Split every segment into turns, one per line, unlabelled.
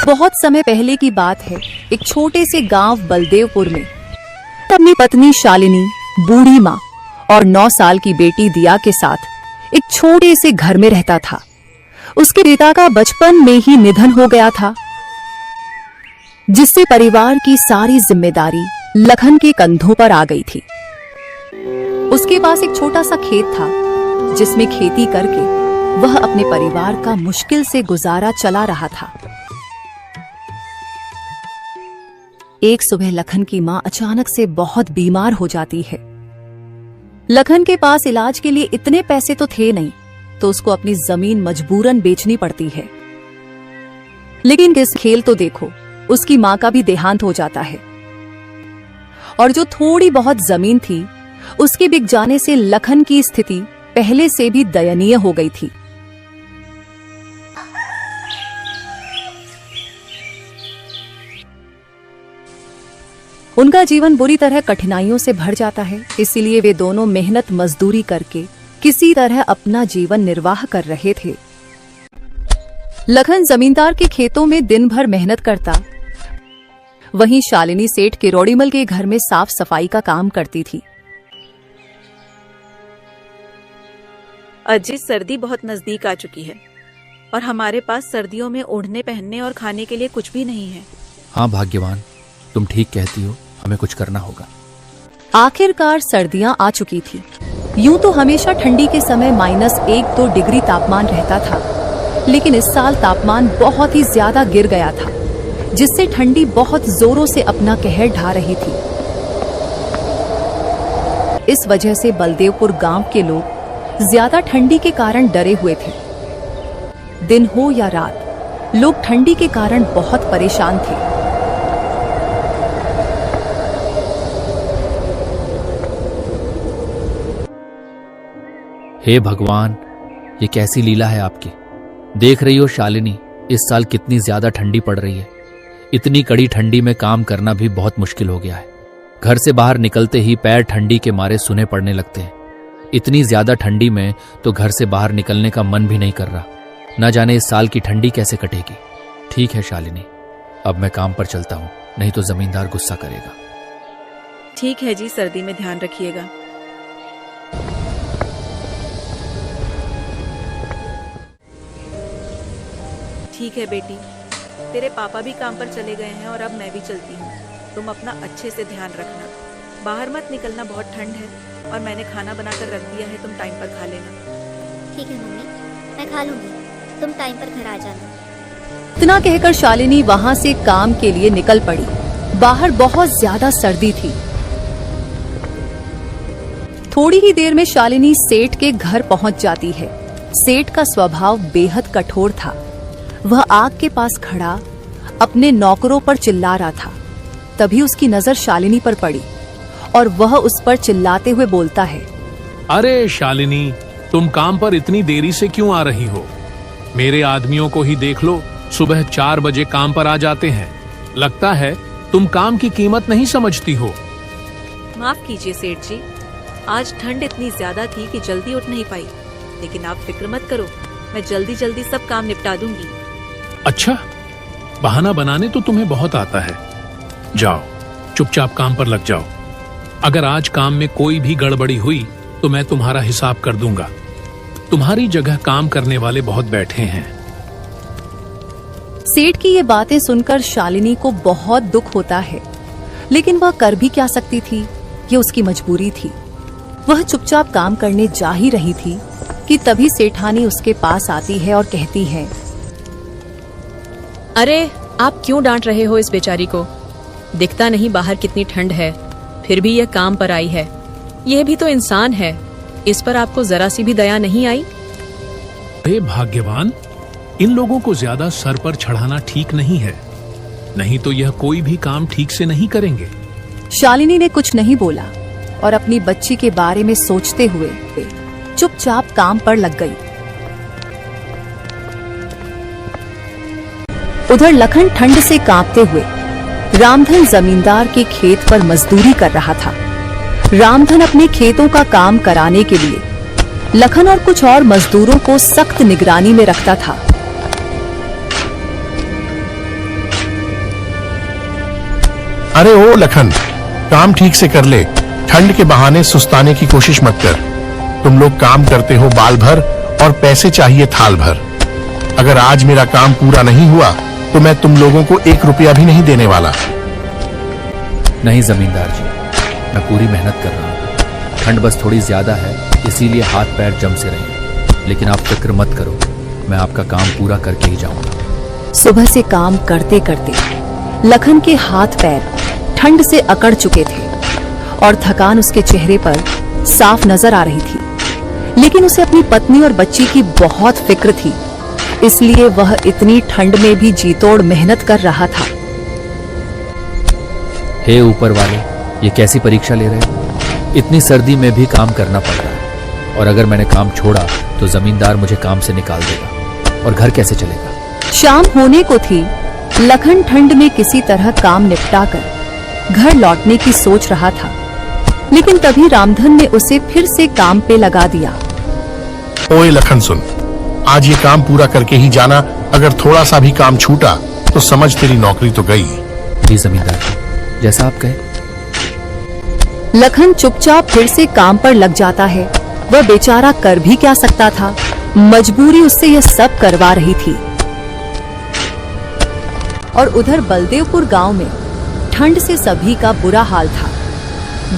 बहुत समय पहले की बात है। एक छोटे से गांव बलदेवपुर में अपनी पत्नी शालिनी, बूढ़ी माँ और 9 साल की बेटी दिया के साथ एक छोटे से घर में रहता था। उसके पिता का बचपन में ही निधन हो गया था, जिससे परिवार की सारी जिम्मेदारी लखन के कंधों पर आ गई थी। उसके पास एक छोटा सा खेत था, जिसमें खेती करके वह अपने परिवार का मुश्किल से गुजारा चला रहा था। एक सुबह लखन की मां अचानक से बहुत बीमार हो जाती है। लखन के पास इलाज के लिए इतने पैसे तो थे नहीं, तो उसको अपनी जमीन मजबूरन बेचनी पड़ती है। लेकिन किस खेल तो देखो, उसकी मां का भी देहांत हो जाता है और जो थोड़ी बहुत जमीन थी उसके बिक जाने से लखन की स्थिति पहले से भी दयनीय हो गई थी। उनका जीवन बुरी तरह कठिनाइयों से भर जाता है, इसलिए वे दोनों मेहनत मजदूरी करके किसी तरह अपना जीवन निर्वाह कर रहे थे। लखन जमींदार के खेतों में दिन भर मेहनत करता, वहीं शालिनी सेठ किरोड़ीमल के घर में साफ सफाई का काम करती थी।
अजी, सर्दी बहुत नजदीक आ चुकी है और हमारे पास सर्दियों में ओढ़ने, पहनने और खाने के लिए कुछ भी नहीं है।
हाँ भाग्यवान, तुम ठीक कहती हो, हमें कुछ करना होगा।
आखिरकार सर्दियां आ चुकी थी। यूं तो हमेशा ठंडी के समय -1-2 डिग्री तापमान रहता था, लेकिन इस साल तापमान बहुत ही ज्यादा गिर गया था, जिससे ठंडी बहुत जोरों से अपना कहर ढा रही थी। इस वजह से बलदेवपुर गांव के लोग ज्यादा ठंडी के कारण डरे हुए थे। दिन हो या रात, लोग ठंडी के कारण बहुत परेशान थे।
हे भगवान, ये कैसी लीला है आपकी। देख रही हो शालिनी, इस साल कितनी ज्यादा ठंडी पड़ रही है। इतनी कड़ी ठंडी में काम करना भी बहुत मुश्किल हो गया है। घर से बाहर निकलते ही पैर ठंडी के मारे सूने पड़ने लगते हैं। इतनी ज्यादा ठंडी में तो घर से बाहर निकलने का मन भी नहीं कर रहा। न जाने इस साल की ठंडी कैसे कटेगी। ठीक है शालिनी, अब मैं काम पर चलता हूँ, नहीं तो जमींदार गुस्सा करेगा।
ठीक है जी, सर्दी में ध्यान रखिएगा। ठीक है बेटी, तेरे पापा भी काम पर चले गए हैं और अब मैं भी चलती हूँ। तुम अपना अच्छे से ध्यान रखना, बाहर मत निकलना, बहुत ठंड है और मैंने खाना बनाकर रख दिया है, तुम टाइम पर खा लेना।
ठीक है मम्मी, मैं खा लूंगी, तुम टाइम पर घर आ जाना।
इतना कहकर शालिनी वहां से काम के लिए निकल पड़ी। बाहर बहुत ज्यादा सर्दी थी। थोड़ी ही देर में शालिनी सेठ के घर पहुंच जाती है। सेठ का स्वभाव बेहद कठोर था। वह आग के पास खड़ा अपने नौकरों पर चिल्ला रहा था। तभी उसकी नजर शालिनी पर पड़ी और वह उस पर चिल्लाते हुए बोलता है,
अरे शालिनी, तुम काम पर इतनी देरी से क्यों आ रही हो? मेरे आदमियों को ही देख लो, सुबह 4 बजे काम पर आ जाते हैं। लगता है तुम काम की कीमत नहीं समझती हो।
माफ कीजिए सेठ जी, आज ठंड इतनी ज्यादा थी कि जल्दी उठ नहीं पाई, लेकिन आप फिक्र मत करो, मैं जल्दी जल्दी सब काम निपटा दूंगी।
अच्छा, बहाना बनाने तो तुम्हें बहुत आता है। जाओ, चुपचाप काम पर लग जाओ। अगर आज काम में कोई भी गड़बड़ी हुई तो मैं तुम्हारा हिसाब कर दूंगा। तुम्हारी जगह काम करने वाले बहुत बैठे हैं।
सेठ की ये बातें सुनकर शालिनी को बहुत दुख होता है, लेकिन वह कर भी क्या सकती थी, ये उसकी मजबूरी थी। वह चुपचाप काम करने जा ही रही थी कि तभी सेठानी उसके पास आती है और कहती है,
अरे आप क्यों डांट रहे हो इस बेचारी को? दिखता नहीं बाहर कितनी ठंड है, फिर भी यह काम पर आई है। यह भी तो इंसान है, इस पर आपको जरा सी भी दया नहीं आई?
हे भाग्यवान, इन लोगों को ज्यादा सर पर चढ़ाना ठीक नहीं है, नहीं तो यह कोई भी काम ठीक से नहीं करेंगे।
शालिनी ने कुछ नहीं बोला और अपनी बच्ची के बारे में सोचते हुए चुपचाप काम पर लग गई। उधर लखन ठंड से कांपते हुए रामधन जमींदार के खेत पर मजदूरी कर रहा था। रामधन अपने खेतों का काम कराने के लिए लखन और कुछ और मजदूरों को सख्त निगरानी में रखता था।
अरे ओ लखन, काम ठीक से कर ले। ठंड के बहाने सुस्ताने की कोशिश मत कर। तुम लोग काम करते हो बाल भर और पैसे चाहिए थाल भर। अगर आज मेरा काम पूरा नहीं हुआ तो मैं तुम लोगों को 1 रुपया भी नहीं देने वाला।
नहीं जमींदार जी, मैं पूरी मेहनत कर रहा हूँ। ठंड बस थोड़ी ज्यादा है, इसीलिए हाथ पैर जम से रहे। लेकिन आप फिक्र मत करो, मैं आपका काम पूरा करके ही जाऊंगा।
सुबह से काम करते करते लखन के हाथ पैर ठंड से अकड़ चुके थे और थकान उसके चेहरे पर साफ नजर आ रही थी। लेकिन उसे अपनी पत्नी और बच्ची की बहुत फिक्र थी, इसलिए वह इतनी ठंड में भी जीतोड़ मेहनत कर रहा था।
हे ऊपर वाले, ये कैसी परीक्षा ले रहे हैं? इतनी सर्दी में भी काम करना पड़ रहा है, और अगर मैंने काम छोड़ा तो जमींदार मुझे काम से निकाल देगा, और घर कैसे चलेगा?
शाम होने को थी। लखन ठंड में किसी तरह काम निपटाकर घर लौटने की सोच रहा था, लेकिन तभी रामधन ने उसे फिर से काम पे लगा दिया।
ओए लखन सुन, आज ये काम पूरा करके ही जाना। अगर थोड़ा सा भी काम छूटा तो समझ तेरी नौकरी तो गई।
जी जमींदार जी, जैसा आप कहे।
लखन चुपचाप फिर से काम पर लग जाता है। वह बेचारा कर भी क्या सकता था, मजबूरी उससे यह सब करवा रही थी। और उधर बलदेवपुर गांव में ठंड से सभी का बुरा हाल था।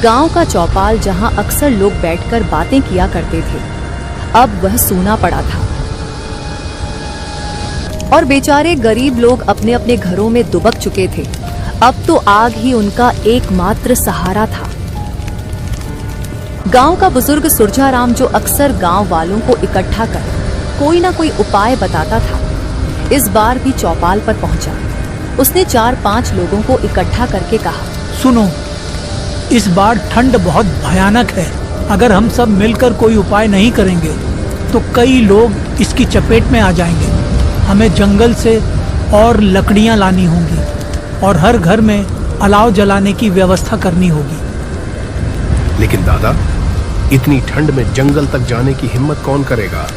गांव का चौपाल जहां अक्सर लोग बैठकर बातें किया करते थे, अब वह सूना पड़ा था और बेचारे गरीब लोग अपने अपने घरों में दुबक चुके थे। अब तो आग ही उनका एकमात्र सहारा था। गांव का बुजुर्ग सुरजाराम, जो अक्सर गांव वालों को इकट्ठा कर कोई ना कोई उपाय बताता था, इस बार भी चौपाल पर पहुंचा। उसने 4-5 लोगों को इकट्ठा करके कहा,
सुनो, इस बार ठंड बहुत भयानक है। अगर हम सब मिलकर कोई उपाय नहीं करेंगे तो कई लोग इसकी चपेट में आ जाएंगे। हमें जंगल से और लकड़ियां लानी होंगी और हर घर में अलाव जलाने की व्यवस्था करनी होगी।
लेकिन दादा, इतनी ठंड में जंगल तक जाने की हिम्मत कौन करेगा?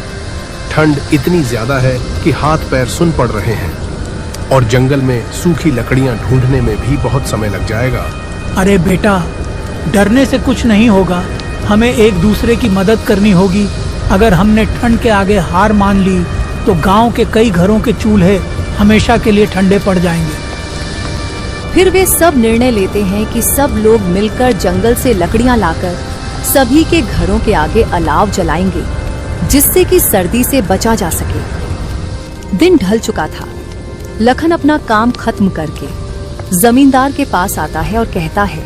ठंड इतनी ज्यादा है कि हाथ पैर सुन पड़ रहे हैं, और जंगल में सूखी लकड़ियां ढूंढने में भी बहुत समय लग जाएगा।
अरे बेटा, डरने से कुछ नहीं होगा। हमें एक दूसरे की मदद करनी होगी। अगर हमने ठंड के आगे हार मान ली तो गांव के कई घरों के चूल्हे हमेशा के लिए ठंडे पड़ जाएंगे।
फिर वे सब निर्णय लेते हैं कि सब लोग मिलकर जंगल से लकड़ियां लाकर सभी के घरों के आगे अलाव जलाएंगे, जिससे कि सर्दी से बचा जा सके। दिन ढल चुका था। लखन अपना काम खत्म करके जमींदार के पास आता है और कहता है,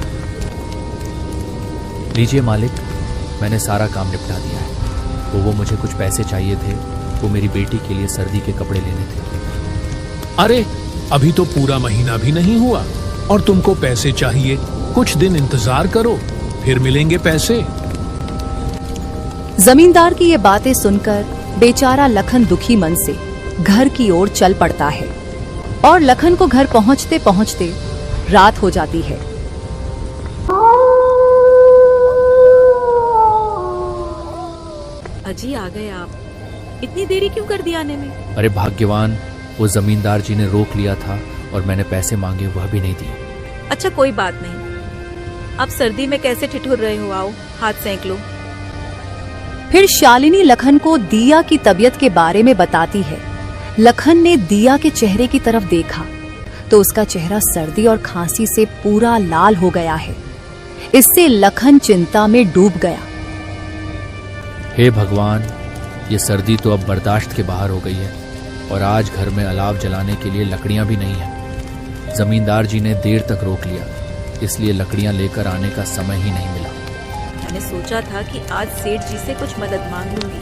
लीजिए मालिक, मैंने सारा काम निपटा दिया है। तो वो मुझे कुछ पैसे चाहिए थे, वो मेरी बेटी के लिए सर्दी के कपड़े लेने थे।
अरे, अभी तो पूरा महीना भी नहीं हुआ और तुमको पैसे चाहिए। कुछ दिन इंतजार करो, फिर मिलेंगे पैसे।
जमींदार की ये बातें सुनकर बेचारा लखन दुखी मन से घर की ओर चल पड़ता है और लखन को घर पहुंचते पहुंचते रात हो जाती है।
अजी, आ गए आप। इतनी देरी क्यों कर दी आने में?
अरे भाग्यवान, वो जमींदार जी ने रोक लिया था और मैंने पैसे मांगे, वह भी नहीं दिए।
अच्छा, कोई बात नहीं। अब सर्दी में कैसे ठिठुर रहे हो? आओ, हाथ सेंक लो।
फिर शालिनी लखन को दिया की तबीयत के बारे में बताती है। लखन ने दिया के चेहरे की तरफ देखा तो उसका चेहरा सर्दी और खांसी से पूरा लाल हो गया है। इससे लखन चिंता में डूब गया।
हे भगवान, ये सर्दी तो अब बर्दाश्त के बाहर हो गई है और आज घर में अलाव जलाने के लिए लकड़ियां भी नहीं है। जमींदार जी ने देर तक रोक लिया, इसलिए लकड़ियां लेकर आने का समय ही नहीं मिला।
मैंने सोचा था कि आज सेठ जी से कुछ मदद मांग लूंगी,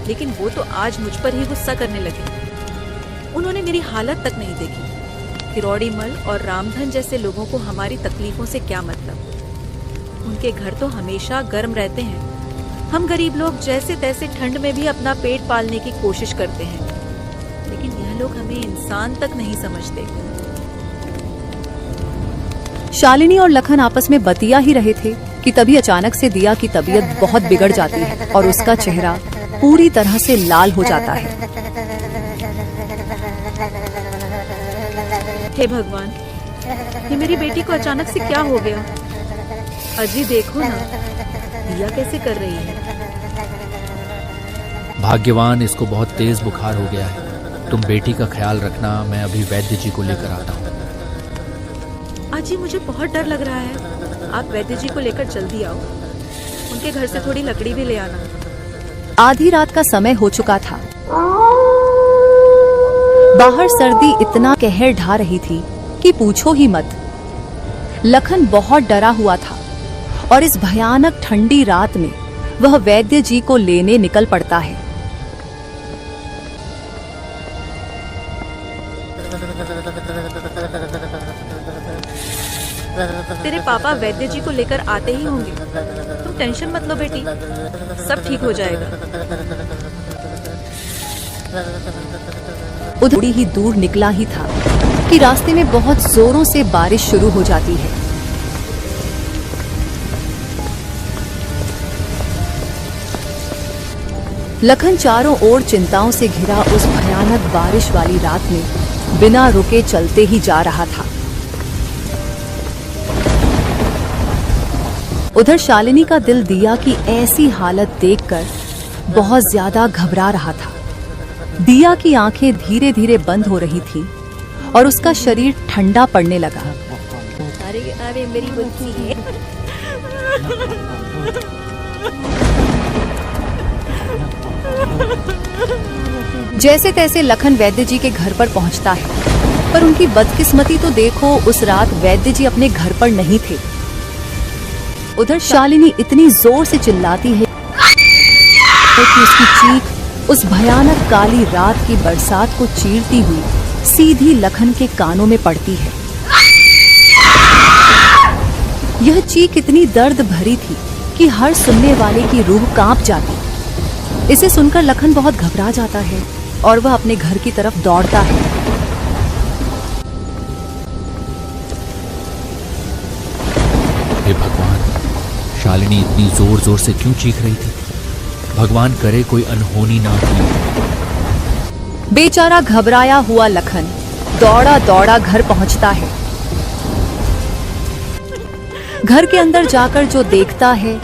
लेकिन वो तो आज मुझ पर ही गुस्सा करने लगे। उन्होंने मेरी हालत तक नहीं देखी। किरौड़ी मल और रामधन जैसे लोगों को हमारी तकलीफों से क्या मतलब? उनके घर तो हमेशा गर्म रहते हैं। हम गरीब लोग जैसे तैसे ठंड में भी अपना पेट पालने की कोशिश करते हैं, लेकिन यह लोग हमें इंसान तक नहीं समझते।
शालिनी और लखन आपस में बतिया ही रहे थे कि तभी अचानक से दिया की तबीयत बहुत बिगड़ जाती है और उसका चेहरा पूरी तरह से लाल हो जाता है।
हे भगवान, ये मेरी बेटी को अचानक से क्या हो गया? अजी देखो ना, दिया कैसे कर रही है।
भाग्यवान, इसको बहुत तेज बुखार हो गया है। तुम बेटी का ख्याल रखना, मैं अभी वैद्य जी को लेकर आता हूँ।
अजी मुझे बहुत डर लग रहा है, आप वैद्य जी को लेकर जल्दी आओ। उनके घर से थोड़ी लकड़ी भी ले आना।
आधी रात का समय हो चुका था। बाहर सर्दी इतना कहर ढा रही थी कि पूछो ही मत। लखन बहुत डरा हुआ था और इस भयानक ठंडी रात में वह वैद्य जी को लेने निकल पड़ता है।
तेरे पापा वैद्य जी को लेकर आते ही होंगे, तुम टेंशन मत लो बेटी, सब ठीक हो जाएगा।
उधर थोड़ी ही दूर निकला ही था कि रास्ते में बहुत जोरों से बारिश शुरू हो जाती है। लखन चारों ओर चिंताओं से घिरा उस भयानक बारिश वाली रात में बिना रुके चलते ही जा रहा था। उधर शालिनी का दिल दिया की ऐसी हालत देखकर बहुत ज्यादा घबरा रहा था। दिया की आंखें धीरे धीरे बंद हो रही थी और उसका शरीर ठंडा पड़ने लगा।
अरे अरे मेरी बच्ची है।
जैसे तैसे लखन वैद्य जी के घर पर पहुंचता है, पर उनकी बदकिस्मती तो देखो, उस रात वैद्य जी अपने घर पर नहीं थे। उधर शालिनी इतनी जोर से चिल्लाती है कि उसकी चीख उस भयानक काली रात की बरसात को चीरती हुई सीधी लखन के कानों में पड़ती है। यह चीख इतनी दर्द भरी थी कि हर सुनने वाले की रूह कांप जाती। इसे सुनकर लखन बहुत घबरा जाता है और वह अपने घर की तरफ दौड़ता है।
हे भगवान, शालिनी इतनी जोर जोर से क्यों चीख रही थी? भगवान करे कोई अनहोनी ना हो।
बेचारा घबराया हुआ लखन दौड़ा दौड़ा घर पहुंचता है। घर के अंदर जाकर जो देखता है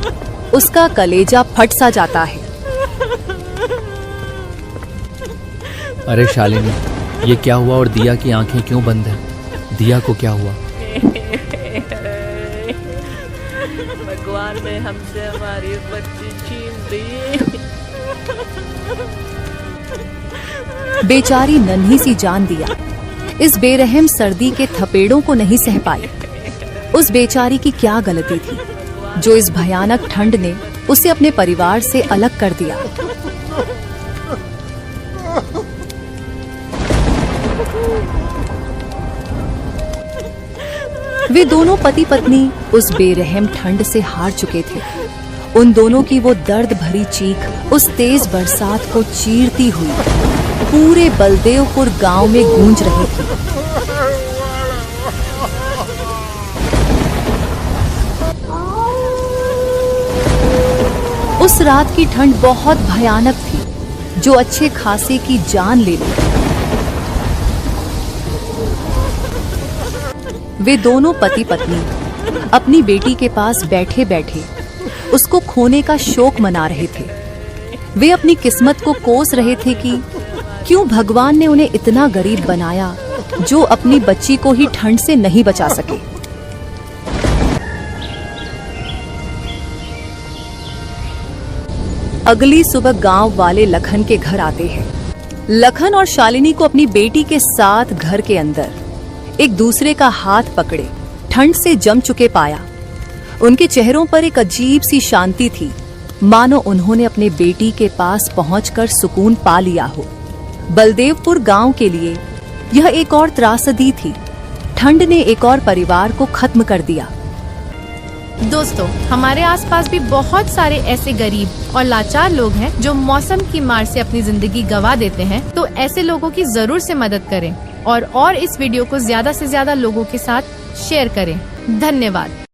उसका कलेजा फट सा जाता है।
अरे शालिनी, ये क्या हुआ और दिया की आंखें क्यों बंद हैं? दिया को क्या हुआ?
भगवान ने हमसे हमारी बच्ची छीन ली।
बेचारी नन्ही सी जान दिया इस बेरहम सर्दी के थपेड़ों को नहीं सह पाई। उस बेचारी की क्या गलती थी जो इस भयानक ठंड ने उसे अपने परिवार से अलग कर दिया। वे दोनों पति पत्नी उस बेरहम ठंड से हार चुके थे। उन दोनों की वो दर्द भरी चीख उस तेज बरसात को चीरती हुई पूरे बलदेवपुर गांव में गूंज रही थी। उस रात की ठंड बहुत भयानक थी जो अच्छे खासे की जान ले ली। वे दोनों पति पत्नी अपनी बेटी के पास बैठे बैठे उसको खोने का शोक मना रहे थे। वे अपनी किस्मत को कोस रहे थे कि क्यों भगवान ने उन्हें इतना गरीब बनाया जो अपनी बच्ची को ही ठंड से नहीं बचा सके। अगली सुबह गांव वाले लखन के घर आते हैं। लखन और शालिनी को अपनी बेटी के साथ घर के अंदर एक दूसरे का हाथ पकड़े ठंड से जम चुके पाया। उनके चेहरों पर एक अजीब सी शांति थी, मानो उन्होंने अपने बेटी के पास पहुंचकर सुकून पा लिया हो। बलदेवपुर गांव के लिए यह एक और त्रासदी थी। ठंड ने एक और परिवार को खत्म कर दिया।
दोस्तों, हमारे आसपास भी बहुत सारे ऐसे गरीब और लाचार लोग हैं जो मौसम की मार से अपनी जिंदगी गंवा देते हैं। तो ऐसे लोगों की जरूर से मदद करें और इस वीडियो को ज्यादा से ज्यादा लोगों के साथ शेयर करें। धन्यवाद।